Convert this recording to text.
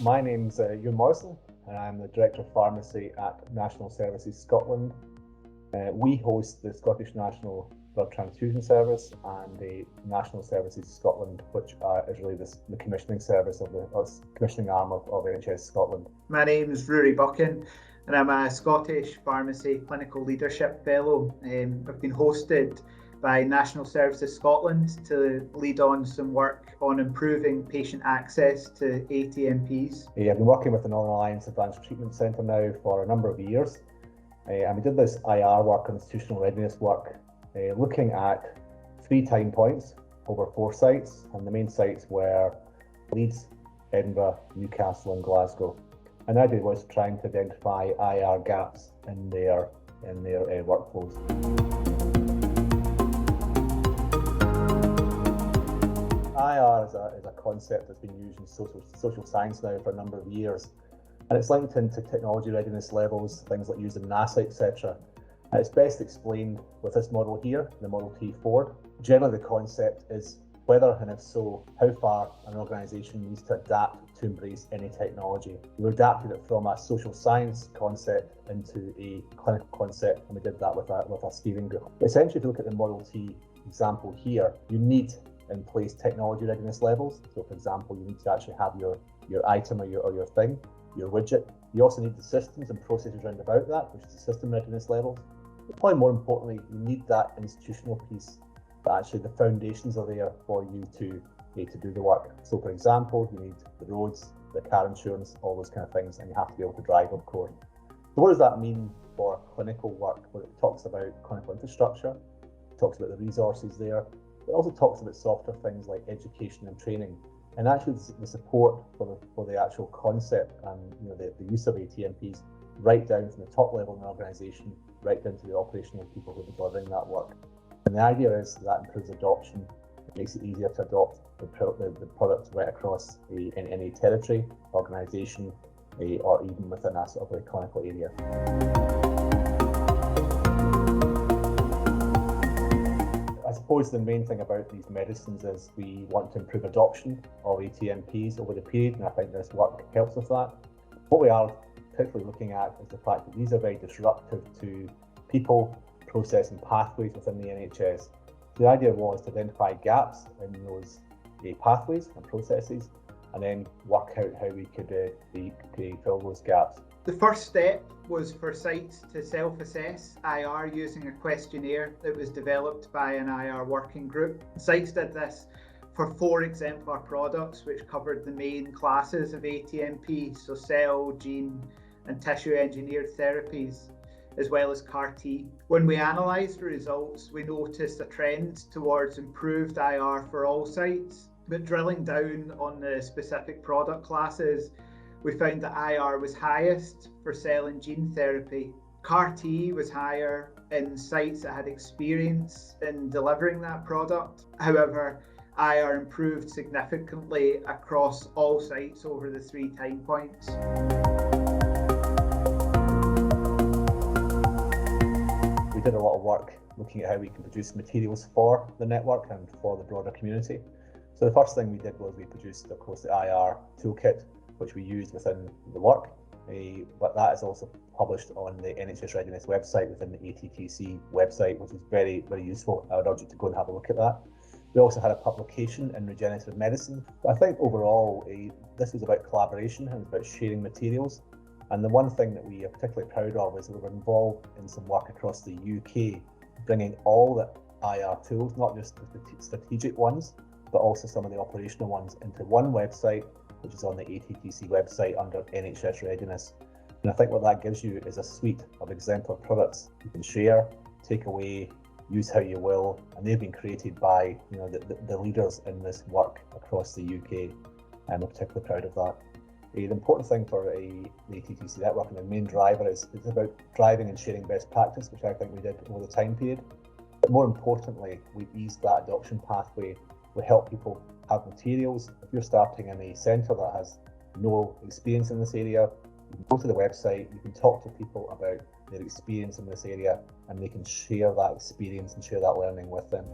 My name's Ewan Morrison, and I'm the Director of Pharmacy at National Services Scotland. We host the Scottish National Blood Transfusion Service and the National Services Scotland, which is really the commissioning service of the commissioning arm of NHS Scotland. My name is Rory Buchan, and I'm a Scottish Pharmacy Clinical Leadership Fellow. I've been hosted by National Services Scotland to lead on some work on improving patient access to ATMPs. I've been working with the Northern Alliance Advanced Treatment Centre now for a number of years, and we did this IR work, institutional readiness work, looking at 3 time points over 4 sites, and the main sites were Leeds, Edinburgh, Newcastle and Glasgow. And the idea was trying to identify IR gaps in their workflows. IR is a concept that's been used in social science now for a number of years, and it's linked into technology readiness levels, things like using NASA, etc. And it's best explained with this model here, the Model T Forward. Generally, the concept is whether, and if so, how far an organisation needs to adapt to embrace any technology. We adapted it from a social science concept into a clinical concept, and we did that with a steering group. But essentially, if you look at the Model T example here, you need in place technology readiness levels. So for example, you need to actually have your item or your thing, your widget. You also need the systems and processes around about that, which is the system readiness levels. But probably more importantly, you need that institutional piece, that actually the foundations are there for you to do the work. So for example, you need the roads, the car insurance, all those kind of things, and you have to be able to drive, of course. So what does that mean for clinical work? Well, it talks about clinical infrastructure, it talks about the resources there. It also talks about softer things like education and training, and actually the support for the actual concept and the use of ATMPs right down from the top level in the organisation, right down to the operational people who are delivering that work. And the idea is that improves adoption. It makes it easier to adopt the product right across any territory, organisation, or even within a sort of a clinical area. I suppose the main thing about these medicines is we want to improve adoption of ATMPs over the period, and I think this work helps with that. What we are particularly looking at is the fact that these are very disruptive to people, process and pathways within the NHS. So the idea was to identify gaps in those pathways and processes, and then work out how we could fill those gaps. The first step was for sites to self-assess IR using a questionnaire that was developed by an IR working group. Sites did this for 4 exemplar products, which covered the main classes of ATMP, so cell, gene and tissue engineered therapies, as well as CAR-T. When we analysed the results, we noticed a trend towards improved IR for all sites, but drilling down on the specific product classes, we found that IR was highest for cell and gene therapy. CAR-T was higher in sites that had experience in delivering that product. However, IR improved significantly across all sites over the 3 time points. We did a lot of work looking at how we can produce materials for the network and for the broader community. So the first thing we did was we produced, of course, the IR Toolkit, which we used within the work, but that is also published on the NHS Readiness website within the NAATTC website, which is very, very useful. I would urge you to go and have a look at that. We also had a publication in Regenerative Medicine. But I think overall, this was about collaboration and about sharing materials. And the one thing that we are particularly proud of is that we were involved in some work across the UK, bringing all the IR tools, not just the strategic ones, but also some of the operational ones into one website, which is on the NAATTC website under NHS Readiness. And I think what that gives you is a suite of exemplar products you can share, take away, use how you will, and they've been created by the leaders in this work across the UK, and we're particularly proud of that. The important thing for the NAATTC network and the main driver is it's about driving and sharing best practice, which I think we did over the time period. But more importantly, we eased that adoption pathway. We help people have materials. If you're starting in a centre that has no experience in this area, you can go to the website, you can talk to people about their experience in this area, and they can share that experience and share that learning with them.